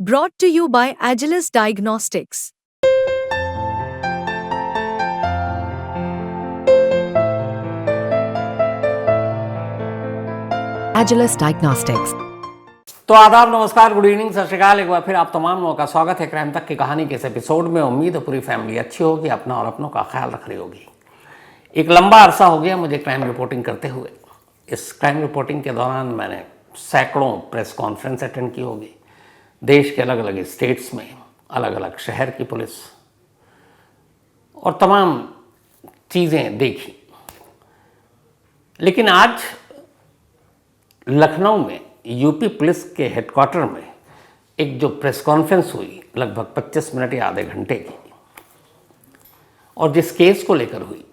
Brought to you by Agilus Diagnostics. Agilus Diagnostics. तो आदाब, नमस्कार, गुड इवनिंग, सत श्री अकाल। एक बार फिर आप तमाम लोगों का स्वागत है क्राइम तक की कहानी के इस एपिसोड में। उम्मीद है पूरी फैमिली अच्छी होगी, अपना और अपनों का ख्याल रख रही होगी। एक लंबा अरसा हो गया मुझे क्राइम रिपोर्टिंग करते हुए। इस क्राइम रिपोर्टिंग के दौरान मैंने सैकड़ों प्रेस कॉन्फ्रेंस अटेंड की होगी, देश के अलग अलग स्टेट्स में, अलग अलग शहर की पुलिस, और तमाम चीज़ें देखी। लेकिन आज लखनऊ में यूपी पुलिस के हेडक्वार्टर में एक जो प्रेस कॉन्फ्रेंस हुई लगभग 25 मिनट या आधे घंटे की, और जिस केस को लेकर हुई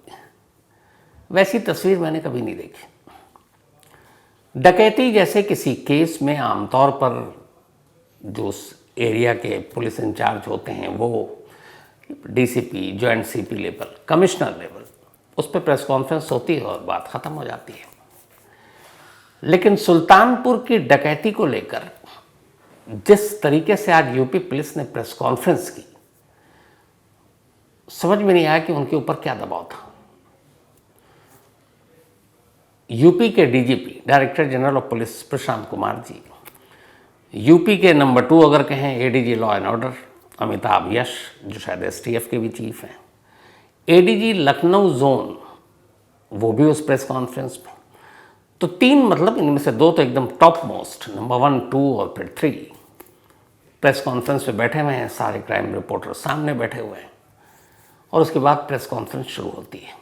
वैसी तस्वीर मैंने कभी नहीं देखी। डकैती जैसे किसी केस में आमतौर पर जो उस एरिया के पुलिस इंचार्ज होते हैं वो DCP, joint CP level, commissioner level, उस पर प्रेस कॉन्फ्रेंस होती है और बात ख़त्म हो जाती है। लेकिन सुल्तानपुर की डकैती को लेकर जिस तरीके से आज यूपी पुलिस ने प्रेस कॉन्फ्रेंस की, समझ में नहीं आया कि उनके ऊपर क्या दबाव था। यूपी के DGP, director general of police Prashant Kumar ji, UP के नंबर 2 अगर कहें ADG law and order Amitabh Yash, जो शायद एसटीएफ के भी चीफ हैं, एडीजी लखनऊ जोन, वो भी उस प्रेस कॉन्फ्रेंस में। तो 3, मतलब इनमें से 2 तो एकदम टॉप मोस्ट, नंबर 1, 2 और फिर 3 प्रेस कॉन्फ्रेंस पे बैठे हुए हैं। सारे क्राइम रिपोर्टर सामने बैठे हुए हैं और उसके बाद प्रेस कॉन्फ्रेंस शुरू होती है।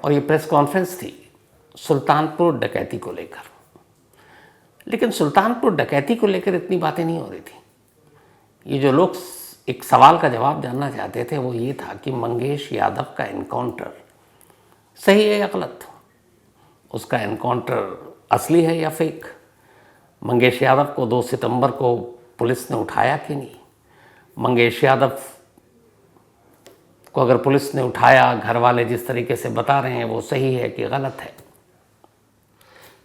और ये प्रेस कॉन्फ्रेंस थी सुल्तानपुर डकैती को लेकर। लेकिन सुल्तानपुर डकैती को लेकर इतनी बातें नहीं हो रही थी। ये जो लोग एक सवाल का जवाब जानना चाहते थे वो ये था कि मंगेश यादव का एनकाउंटर सही है या गलत, उसका एनकाउंटर असली है या फेक, मंगेश यादव को 2 सितंबर को पुलिस ने उठाया कि नहीं, मंगेश यादव को अगर पुलिस ने उठाया, घर वाले जिस तरीके से बता रहे हैं वो सही है कि गलत है,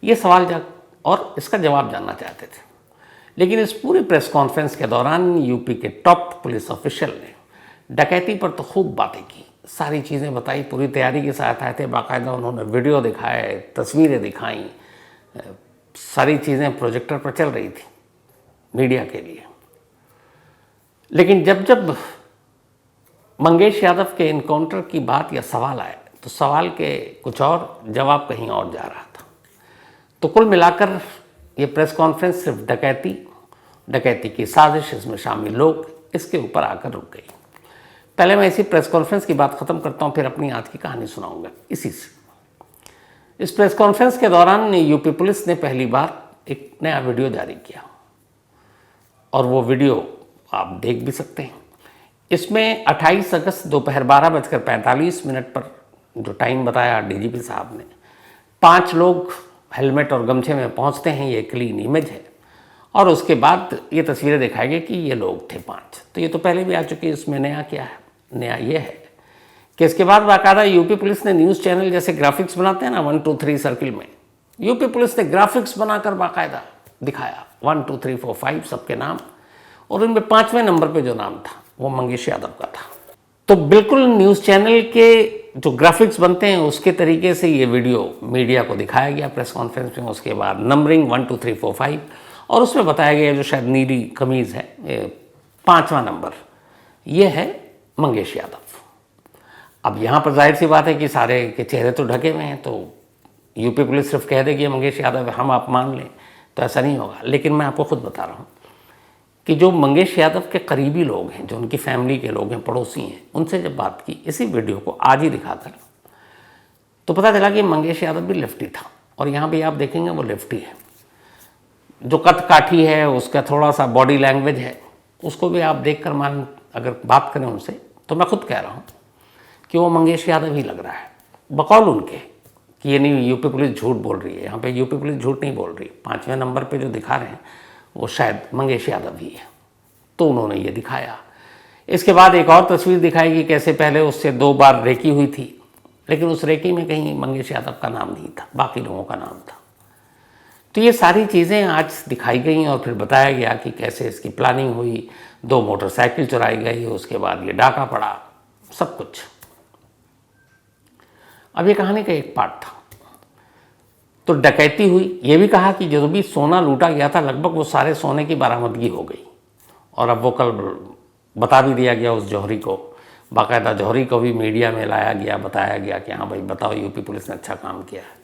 ये सवाल और इसका जवाब जानना चाहते थे। लेकिन इस पूरी प्रेस कॉन्फ्रेंस के दौरान यूपी के टॉप पुलिस ऑफिशियल ने डकैती पर तो खूब बातें की, सारी चीज़ें बताई, पूरी तैयारी के साथ आए थे। बाकायदा उन्होंने वीडियो दिखाए, तस्वीरें दिखाई, सारी चीज़ें प्रोजेक्टर पर चल रही थी मीडिया के लिए। लेकिन जब मंगेश यादव के एनकाउंटर की बात या सवाल आए तो सवाल के कुछ और, जवाब कहीं और जा रहा था। तो कुल मिलाकर ये प्रेस कॉन्फ्रेंस सिर्फ डकैती की साजिश, इसमें शामिल लोग, इसके ऊपर आकर रुक गई। पहले मैं इसी प्रेस कॉन्फ्रेंस की बात ख़त्म करता हूँ, फिर अपनी आज की कहानी सुनाऊंगा इसी से। इस प्रेस कॉन्फ्रेंस के दौरान यूपी पुलिस ने पहली बार एक नया वीडियो जारी किया और वो वीडियो आप देख भी सकते हैं। इसमें 28 अगस्त दोपहर 12:45 पर जो टाइम बताया डीजीपी साहब ने, 5 लोग हेलमेट और गमछे में पहुंचते हैं, ये क्लीन इमेज है। और उसके बाद ये तस्वीरें दिखाई गई कि ये लोग थे 5। तो ये तो पहले भी आ चुकी है। इसमें नया क्या है? नया ये है कि इसके बाद बाकायदा यूपी पुलिस ने न्यूज़ चैनल जैसे ग्राफिक्स बनाते हैं ना 1 2 3 सर्किल में, यूपी पुलिस ने ग्राफिक्स बनाकर बाकायदा दिखाया 1 2 3 4 5 सबके नाम, और उनमें 5वें नंबर पे जो नाम था वो मंगेश यादव का था। तो बिल्कुल न्यूज़ चैनल के जो ग्राफिक्स बनते हैं उसके तरीके से ये वीडियो मीडिया को दिखाया गया प्रेस कॉन्फ्रेंस में। उसके बाद नंबरिंग 1 2 3 4 5 और उसमें बताया गया जो शायद नीली कमीज़ है, 5वां नंबर, ये है मंगेश यादव। अब यहाँ पर जाहिर सी बात है कि सारे के चेहरे तो ढके हुए हैं, तो यूपी पुलिस सिर्फ कह देगी मंगेश यादव हम आप मान लें तो ऐसा नहीं होगा। लेकिन मैं आपको खुद बता रहा हूँ कि जो मंगेश यादव के करीबी लोग हैं, जो उनकी फैमिली के लोग हैं, पड़ोसी हैं, उनसे जब बात की इसी वीडियो को आज ही दिखाकर, तो पता चला कि मंगेश यादव भी लेफ्टी था। और यहाँ भी आप देखेंगे वो लेफ्टी है। जो कद काठी है, उसका थोड़ा सा बॉडी लैंग्वेज है, उसको भी आप देखकर अगर बात करें उनसे, तो मैं खुद कह रहा हूँ कि वो मंगेश यादव ही लग रहा है, बकौल उनके, कि ये नहीं यूपी पुलिस झूठ बोल रही है। यहाँ पे यूपी पुलिस झूठ नहीं बोल रही, 5वें नंबर पे जो दिखा रहे हैं वो शायद मंगेश यादव ही है। तो उन्होंने ये दिखाया। इसके बाद एक और तस्वीर दिखाई कि कैसे पहले उससे 2 बार रेकी हुई थी, लेकिन उस रेकी में कहीं मंगेश यादव का नाम नहीं था, बाकी लोगों का नाम था। तो ये सारी चीज़ें आज दिखाई गई और फिर बताया गया कि कैसे इसकी प्लानिंग हुई, 2 मोटरसाइकिल चुराई गई, उसके बाद ये डाका पड़ा, सब कुछ। अब ये कहानी का एक पार्ट था। तो डकैती हुई, ये भी कहा कि जो भी सोना लूटा गया था लगभग वो सारे सोने की बरामदगी हो गई। और अब वो कल बता भी दिया गया उस जौहरी को, बाकायदा जौहरी को भी मीडिया में लाया गया, बताया गया कि हाँ भाई बताओ यूपी पुलिस ने अच्छा काम किया है।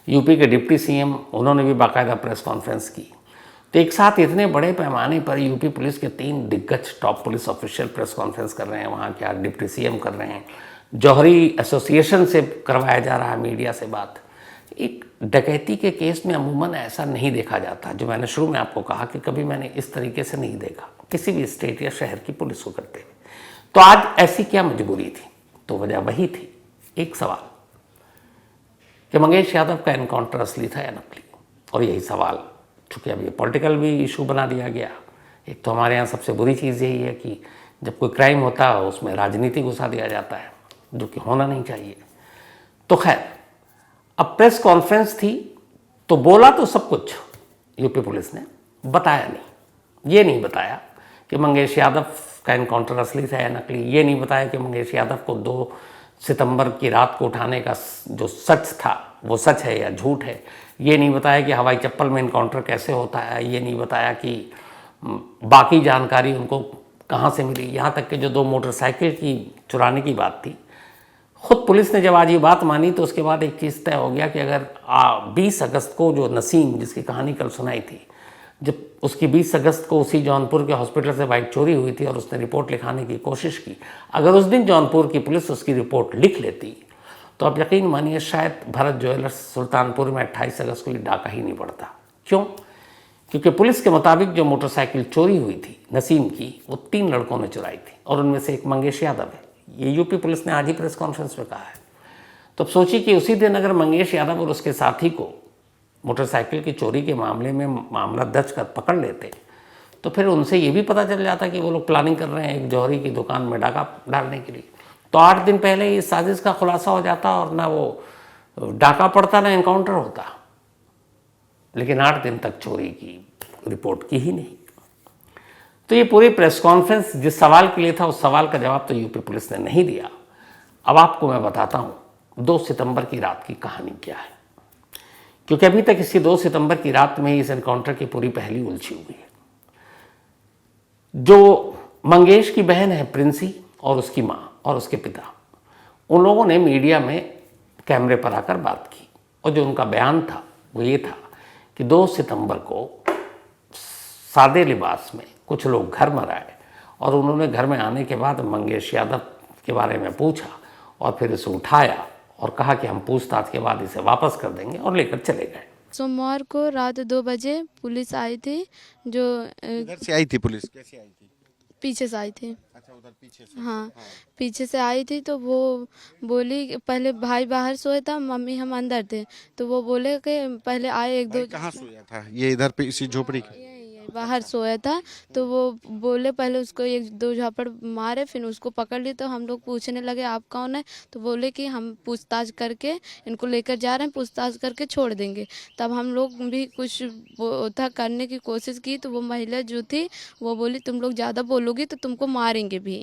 यूपी के डिप्टी सीएम उन्होंने भी बाकायदा प्रेस कॉन्फ्रेंस की। तो एक साथ इतने बड़े पैमाने पर यूपी पुलिस के 3 दिग्गज top police official press conference कर रहे हैं, वहाँ के डिप्टी सीएम कर रहे हैं, जौहरी एसोसिएशन से करवाया जा रहा है मीडिया से बात। एक डकैती के केस में अमूमन ऐसा नहीं देखा जाता, जो मैंने शुरू में आपको कहा कि कभी मैंने इस तरीके से नहीं देखा किसी भी स्टेट या शहर की पुलिस को करते हुए। तो आज ऐसी क्या मजबूरी थी? तो वजह वही थी, एक सवाल कि मंगेश यादव का एनकाउंटर असली था या नकली। और यही सवाल, चूँकि अब ये पॉलिटिकल भी इशू बना दिया गया। एक तो हमारे यहाँ सबसे बुरी चीज़ यही है कि जब कोई क्राइम होता है उसमें राजनीति घुसा दिया जाता है, जो कि होना नहीं चाहिए। तो खैर, अब प्रेस कॉन्फ्रेंस थी तो बोला तो सब कुछ यूपी पुलिस ने, बताया नहीं। ये नहीं बताया कि मंगेश यादव का एनकाउंटर असली था या नकली। ये नहीं बताया कि मंगेश यादव को 2 सितंबर की रात को उठाने का जो सच था वो सच है या झूठ है। ये नहीं बताया कि हवाई चप्पल में एनकाउंटर कैसे होता है। ये नहीं बताया कि बाकी जानकारी उनको कहाँ से मिली। यहाँ तक कि जो 2 मोटरसाइकिल की चुराने की बात थी, खुद पुलिस ने जब आज ये बात मानी तो उसके बाद एक चीज़ तय हो गया कि अगर 20 अगस्त को जो नसीम, जिसकी कहानी कल सुनाई थी, जब उसकी 20 अगस्त को उसी जौनपुर के हॉस्पिटल से बाइक चोरी हुई थी और उसने रिपोर्ट लिखाने की कोशिश की, अगर उस दिन जौनपुर की पुलिस उसकी रिपोर्ट लिख लेती तो आप यकीन मानिए शायद भरत ज्वेलर्स सुल्तानपुर में 28 अगस्त को ये डाका ही नहीं पड़ता। क्यों? क्योंकि पुलिस के मुताबिक जो मोटरसाइकिल चोरी हुई थी नसीम की, वो 3 लड़कों ने चुराई थी और उनमें से एक मंगेश यादव है। ये यूपी पुलिस ने आज ही प्रेस कॉन्फ्रेंस में कहा है। तो अब सोचिए कि उसी दिन अगर मंगेश यादव और उसके साथी को मोटरसाइकिल की चोरी के मामले में मामला दर्ज कर पकड़ लेते तो फिर उनसे ये भी पता चल जाता कि वो लोग प्लानिंग कर रहे हैं एक जौहरी की दुकान में डाका डालने के लिए। तो 8 दिन पहले इस साजिश का खुलासा हो जाता और ना वो डाका पड़ता ना एनकाउंटर होता। लेकिन 8 दिन तक चोरी की रिपोर्ट की ही नहीं। तो ये पूरी प्रेस कॉन्फ्रेंस जिस सवाल के लिए था उस सवाल का जवाब तो यूपी पुलिस ने नहीं दिया। अब आपको मैं बताता हूँ 2 सितंबर की रात की कहानी क्या है, क्योंकि अभी तक इसी 2 सितंबर की रात में इस एनकाउंटर की पूरी पहली उलझी हुई है। जो मंगेश की बहन है प्रिंसी और उसकी माँ और उसके पिता, उन लोगों ने मीडिया में कैमरे पर आकर बात की और जो उनका बयान था वो ये था कि 2 सितंबर को सादे लिबास में कुछ लोग घर में आए और उन्होंने घर में आने के बाद मंगेश यादव के बारे में पूछा और फिर इसे उठाया और कहा कि हम पूछताछ के बाद इसे वापस कर देंगे और लेकर चले गए। सोमवार को रात 2 बजे पुलिस आई थी। जो इधर से आई थी पुलिस, कैसे आई थी? पीछे से आई थी। अच्छा, उधर पीछे से। हाँ, पीछे से आई थी तो वो बोली, पहले भाई बाहर सोया था, मम्मी हम अंदर थे। तो वो बोले कि पहले आए 1-2। कहाँ सोया था? ये इधर पे इसी झोपड़ी के? बाहर सोया था। तो वो बोले पहले उसको 1-2 झापड़ मारे, फिर उसको पकड़ ली। तो हम लोग पूछने लगे आप कौन है? तो बोले कि हम पूछताछ करके इनको लेकर जा रहे हैं, पूछताछ करके छोड़ देंगे। तब हम लोग भी कुछ था करने की कोशिश की तो वो महिला जो थी वो बोली तुम लोग ज़्यादा बोलोगी तो तुमको मारेंगे भी।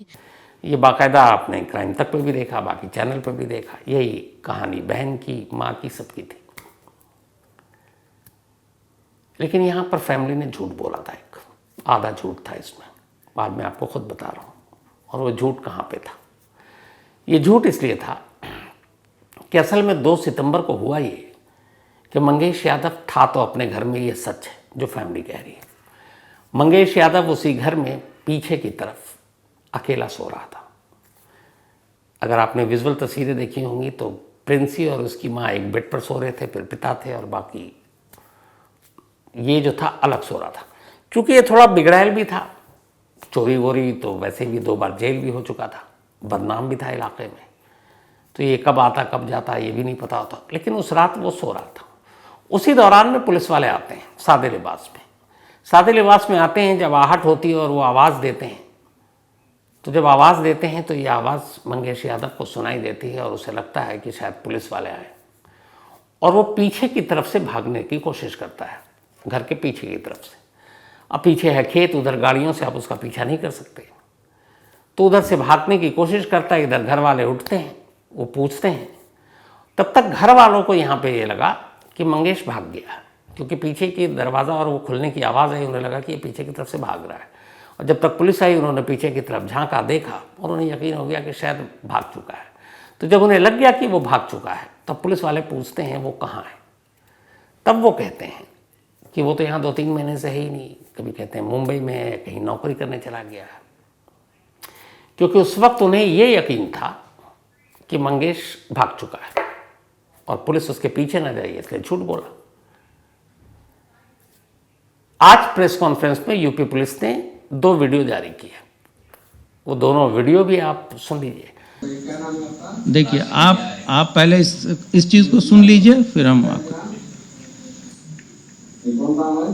ये बाकायदा आपने क्राइम तक पे भी देखा, बाकी चैनल पे भी देखा। यही कहानी बहन की, माँ की, सबकी थी। लेकिन यहाँ पर फैमिली ने झूठ बोला था, एक आधा झूठ था इसमें, बाद में आपको खुद बता रहा हूँ। और वो झूठ कहाँ पे था? ये झूठ इसलिए था कि असल में 2 सितंबर को हुआ ये कि मंगेश यादव था तो अपने घर में, ये सच है जो फैमिली कह रही है। मंगेश यादव उसी घर में पीछे की तरफ अकेला सो रहा था। अगर आपने विजुअल तस्वीरें देखी होंगी तो प्रिंसी और उसकी माँ एक बेड पर सो रहे थे, फिर पिता थे और बाकी ये जो था अलग सो रहा था। क्योंकि ये थोड़ा बिगड़ैल भी था, चोरी वोरी तो वैसे भी 2 बार जेल भी हो चुका था, बदनाम भी था इलाके में, तो ये कब आता कब जाता ये भी नहीं पता होता। लेकिन उस रात वो सो रहा था। उसी दौरान में पुलिस वाले आते हैं सादे लिबास में। सादे लिबास में आते हैं जब आहट होती है और वो आवाज़ देते हैं। तो जब आवाज़ देते हैं तो ये आवाज़ मंगेश यादव को सुनाई देती है और उसे लगता है कि शायद पुलिस वाले आए और वो पीछे की तरफ से भागने की कोशिश करता है। घर के पीछे की तरफ से। अब पीछे है खेत, उधर गाड़ियों से आप उसका पीछा नहीं कर सकते, तो उधर से भागने की कोशिश करता है। इधर घर वाले उठते हैं, वो पूछते हैं। तब तक घर वालों को यहाँ पे ये लगा कि मंगेश भाग गया, क्योंकि पीछे की दरवाज़ा और वो खुलने की आवाज़ आई, उन्हें लगा कि ये पीछे की तरफ से भाग रहा है। और जब तक पुलिस आई, उन्होंने पीछे की तरफ झांका, देखा, और उन्हें यकीन हो गया कि शायद भाग चुका है। तो जब उन्हें लग गया कि वो भाग चुका है, तब पुलिस वाले पूछते हैं वो कहाँ है। तब वो कहते हैं कि वो तो यहाँ 2-3 महीने से है ही नहीं। कभी कहते हैं मुंबई में है, कहीं नौकरी करने चला गया है, क्योंकि उस वक्त उन्हें ये यकीन था कि मंगेश भाग चुका है और पुलिस उसके पीछे न जाएगी, इसलिए झूठ बोला। आज प्रेस कॉन्फ्रेंस में यूपी पुलिस ने 2 वीडियो जारी किए। वो दोनों वीडियो भी आप सुन लीजिए। देखिए, आप पहले इस चीज को सुन लीजिए, फिर हम आपको। कौन काम है?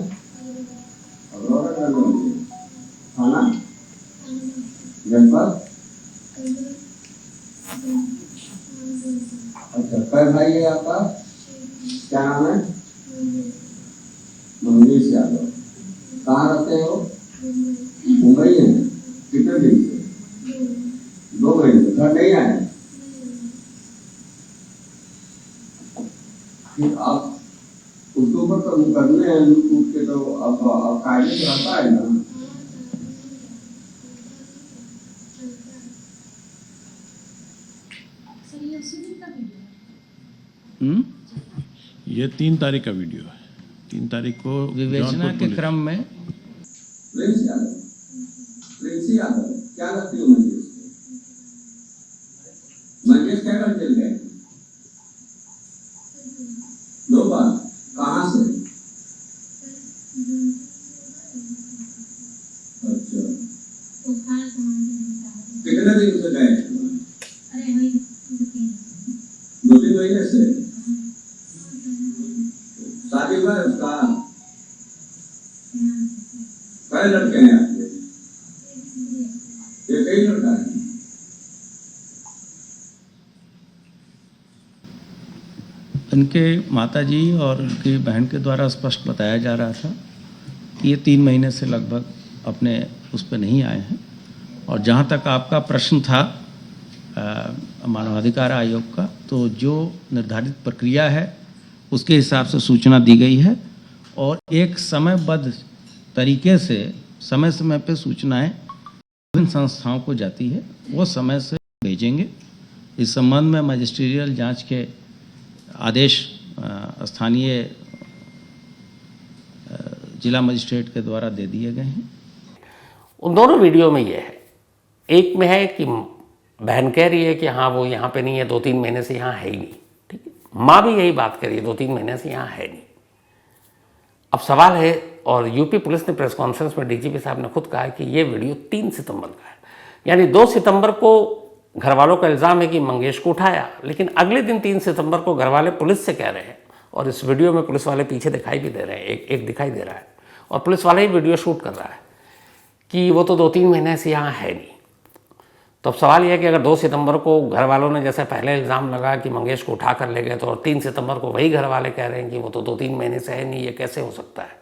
थाना जनपद। अच्छा, कै भाई है आपका? क्या नाम है? मंगेश यादव। कहाँ रहते हो? मुंबई है। कितने दिन से? 2 महीने से। घर नहीं आए? फिर आप उसके ऊपर तो मुकदमे हैं लूट के, तो अब कायदे से रहता है ना। ये 3 तारीख का वीडियो है। 3 तारीख को विवेचना जौनपुर के पुलिस- क्रम में प्रिंस यादव क्या करती हो मंगेश? मंगेश क्या कर चल गए? 2 बार। कहाँ से? अच्छा, कितने दिन से गए? 2-3 महीने से। शादी हुआ है उसका? कई लड़के हैं आपके? ये कई लड़का है? इनके माताजी और उनकी बहन के द्वारा स्पष्ट बताया जा रहा था कि ये 3 महीने से लगभग अपने उस पर नहीं आए हैं। और जहाँ तक आपका प्रश्न था मानवाधिकार आयोग का, तो जो निर्धारित प्रक्रिया है उसके हिसाब से सूचना दी गई है और एक समयबद्ध तरीके से समय समय पे सूचनाएं विभिन्न संस्थाओं को जाती है, वो समय से भेजेंगे। इस संबंध में मजिस्ट्रियल जांच के आदेश स्थानीय जिला मजिस्ट्रेट के द्वारा दे दिए गए हैं। उन दोनों वीडियो में ये है, एक में है कि बहन कह रही है कि हाँ वो यहाँ पे नहीं है, 2-3 महीने से यहाँ है ही नहीं, ठीक है। माँ भी यही बात कर रही है, 2-3 महीने से यहाँ है नहीं। अब सवाल है, और यूपी पुलिस ने प्रेस कॉन्फ्रेंस में डीजीपी साहब ने खुद कहा कि ये वीडियो 3 सितंबर का है, यानी 2 सितंबर को घर वालों का इल्ज़ाम है कि मंगेश को उठाया, लेकिन अगले दिन 3 सितंबर को घर वाले पुलिस से कह रहे हैं, और इस वीडियो में पुलिस वाले पीछे दिखाई भी दे रहे हैं, एक दिखाई दे रहा है और पुलिस वाला ही वीडियो शूट कर रहा है कि वो तो 2-3 महीने से यहाँ है नहीं। तो अब सवाल यह है कि अगर 2 सितंबर को घर वालों ने जैसे पहले इल्ज़ाम लगा कि मंगेश को उठा कर ले गए, तो और 3 सितंबर को वही घर वाले कह रहे हैं कि वो तो 2-3 महीने से है नहीं, ये कैसे हो सकता है।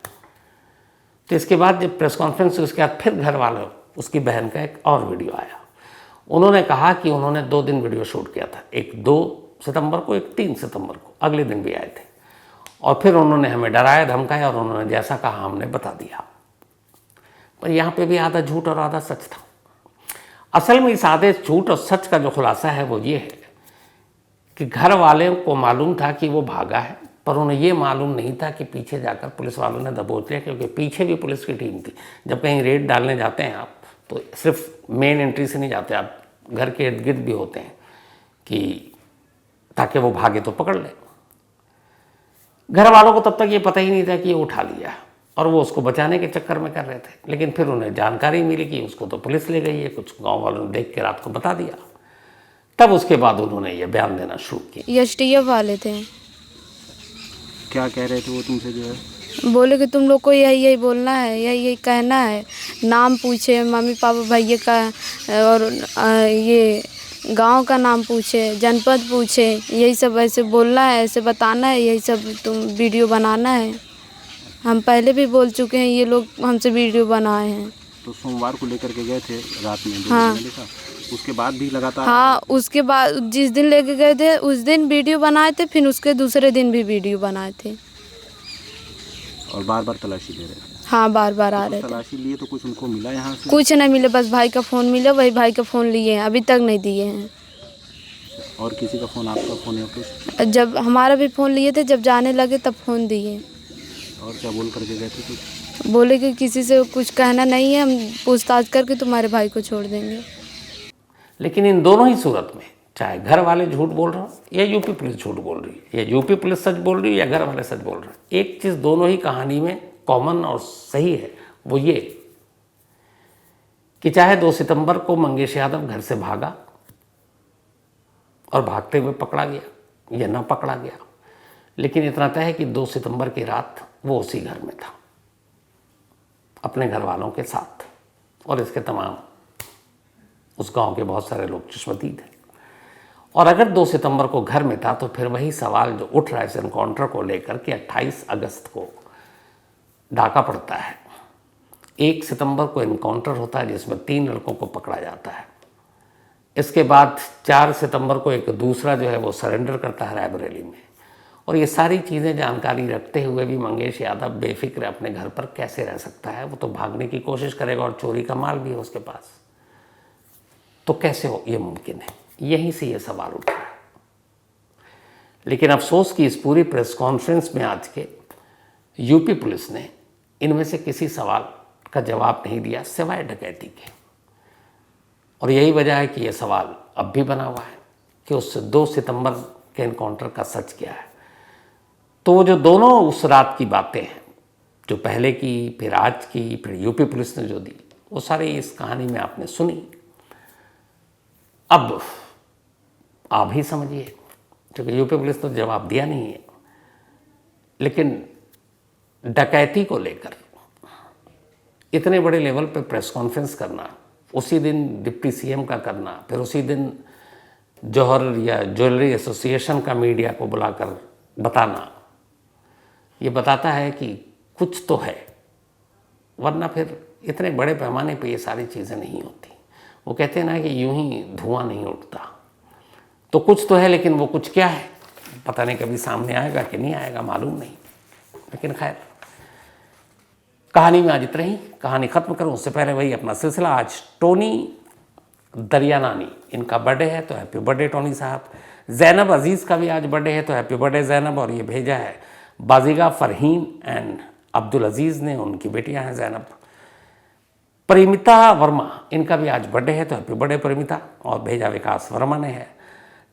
तो इसके बाद जब प्रेस कॉन्फ्रेंस हुई, उसके बाद फिर घर वालों, उसकी बहन का एक और वीडियो आया। उन्होंने कहा कि उन्होंने 2 दिन वीडियो शूट किया था, एक 2 सितंबर को, एक 3 सितंबर को, अगले दिन भी आए थे, और फिर उन्होंने हमें डराया धमकाया और उन्होंने जैसा कहा हमने बता दिया। पर यहाँ पे भी आधा झूठ और आधा सच था। असल में इस आधे झूठ और सच का जो खुलासा है वो ये है कि घर वाले को मालूम था कि वो भागा है, पर उन्हें ये मालूम नहीं था कि पीछे जाकर पुलिस वालों ने दबोच लिया, क्योंकि पीछे भी पुलिस की टीम थी। जब कहीं रेड डालने जाते हैं आप, तो सिर्फ मेन एंट्री से नहीं जाते, आप घर के इर्द गिर्द भी होते हैं कि ताकि वो भागे तो पकड़ ले। घर वालों को तब तक ये पता ही नहीं था कि ये उठा लिया, और वो उसको बचाने के चक्कर में कर रहे थे। लेकिन फिर उन्हें जानकारी मिली कि उसको तो पुलिस ले गई है, कुछ गांव वालों ने देख के रात को बता दिया। तब उसके बाद उन्होंने ये बयान देना शुरू किया। एसटीएफ वाले थे, क्या कह रहे थे वो तुमसे जो है? बोले कि तुम लोग को यही यही बोलना है, यही यही कहना है। नाम पूछे, मम्मी पापा भैया का, और ये गांव का नाम पूछे, जनपद पूछे, यही सब ऐसे बोलना है, ऐसे बताना है, यही सब तुम वीडियो बनाना है। हम पहले भी बोल चुके हैं, ये लोग हमसे वीडियो बनाए हैं। तो सोमवार को लेकर के गए थे रात में, जो हाँ। मैंने देखा उसके बाद भी लगातार। हाँ, उसके बाद जिस दिन लेके गए थे उस दिन वीडियो बनाए थे, फिर उसके दूसरे दिन भी वीडियो बनाए थे। और बार बार तलाशी ले रहे थे। हाँ, बार बार आ तो रहे थे। तलाशी लिए तो कुछ उनको मिला यहाँ से? कुछ नहीं मिले, बस भाई का फ़ोन मिला, वही भाई का फ़ोन लिए हैं, अभी तक नहीं दिए हैं। और किसी का फ़ोन, आपका फ़ोन या कुछ? जब हमारा भी फ़ोन लिए थे, जब जाने लगे तब फ़ोन दिए। और क्या बोल करके गए थे कुछ? बोले कि किसी से कुछ कहना नहीं है, हम पूछताछ करके तुम्हारे भाई को छोड़ देंगे। लेकिन इन दोनों ही सूरत में, चाहे घर वाले झूठ बोल रहे हो या यूपी पुलिस झूठ बोल रही है, या यूपी पुलिस सच बोल रही है या घर वाले सच बोल रहे हैं, एक चीज़ दोनों ही कहानी में कॉमन और सही है, वो ये कि चाहे 2 सितंबर को मंगेश यादव घर से भागा और भागते हुए पकड़ा गया या ना पकड़ा गया, लेकिन इतना तय है कि 2 सितंबर की रात वो उसी घर में था अपने घर वालों के साथ, और इसके तमाम उस गांव के बहुत सारे लोग चश्मदीद हैं। और अगर 2 सितंबर को घर में था तो फिर वही सवाल जो उठ रहा है इस एनकाउंटर को लेकर कि 28 अगस्त को डाका पड़ता है, 1 सितंबर को एनकाउंटर होता है जिसमें 3 लड़कों को पकड़ा जाता है, इसके बाद 4 सितंबर को एक दूसरा जो है वो सरेंडर करता है रायबरेली में, और ये सारी चीज़ें जानकारी रखते हुए भी मंगेश यादव बेफिक्र अपने घर पर कैसे रह सकता है? वो तो भागने की कोशिश करेगा और चोरी का माल भी है उसके पास, तो कैसे हो ये मुमकिन है? यहीं से ये सवाल उठ रहा है। लेकिन अफसोस कि इस पूरी प्रेस कॉन्फ्रेंस में आज के यूपी पुलिस ने इनमें से किसी सवाल का जवाब नहीं दिया सिवाय डकैती के, और यही वजह है कि ये सवाल अब भी बना हुआ है कि उस 2 सितंबर के एनकाउंटर का सच क्या है। तो वो जो दोनों उस रात की बातें हैं, जो पहले की, फिर आज की, फिर यूपी पुलिस ने जो दी, वो सारी इस कहानी में आपने सुनी। अब आप ही समझिए, क्योंकि यूपी पुलिस ने जवाब दिया नहीं है, लेकिन डकैती को लेकर इतने बड़े लेवल पे प्रेस कॉन्फ्रेंस करना, उसी दिन डिप्टी सीएम का करना, फिर उसी दिन जौहर या ज्वेलरी एसोसिएशन का मीडिया को बुलाकर बताना, ये बताता है कि कुछ तो है, वरना फिर इतने बड़े पैमाने पे ये सारी चीज़ें नहीं होती। वो कहते हैं ना कि यूं ही धुआं नहीं उठता, तो कुछ तो है, लेकिन वो कुछ क्या है पता नहीं, कभी सामने आएगा कि नहीं आएगा मालूम नहीं। लेकिन खैर, कहानी में आज इतना ही। कहानी ख़त्म करूँ उससे पहले वही अपना सिलसिला। आज टोनी दरियानानी, इनका बर्थडे है, तो हैप्पी बर्थडे टोनी साहब। जैनब अजीज़ का भी आज बर्थडे है, तो हैप्पी बर्थडे जैनब। और ये भेजा है बाजिगा फ़रहीन एंड अब्दुल अजीज़ ने, उनकी बेटियां हैं जैनब। परिमिता वर्मा, इनका भी आज बर्थडे है, तो हैप्पी बर्थडे परिमिता। और भेजा विकास वर्मा ने है।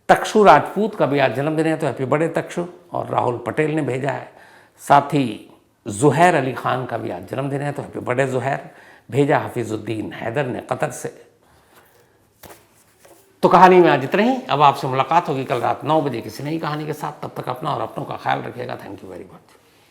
तक्षु राजपूत का भी आज जन्मदिन है, तो हैप्पी बर्थडे तक्षु। और राहुल पटेल ने भेजा है। साथ ही ज़ुहैर अली ख़ान का भी आज जन्मदिन है, तो हैप्पी बर्थडे ज़ुहैर। भेजा हफीज़ुद्दीन हैदर ने कतर से। तो कहानी में आज इतना ही। अब आपसे मुलाकात होगी कल रात 9 बजे किसी नई कहानी के साथ। तब तक अपना और अपनों का ख्याल रखिएगा। Thank you very much.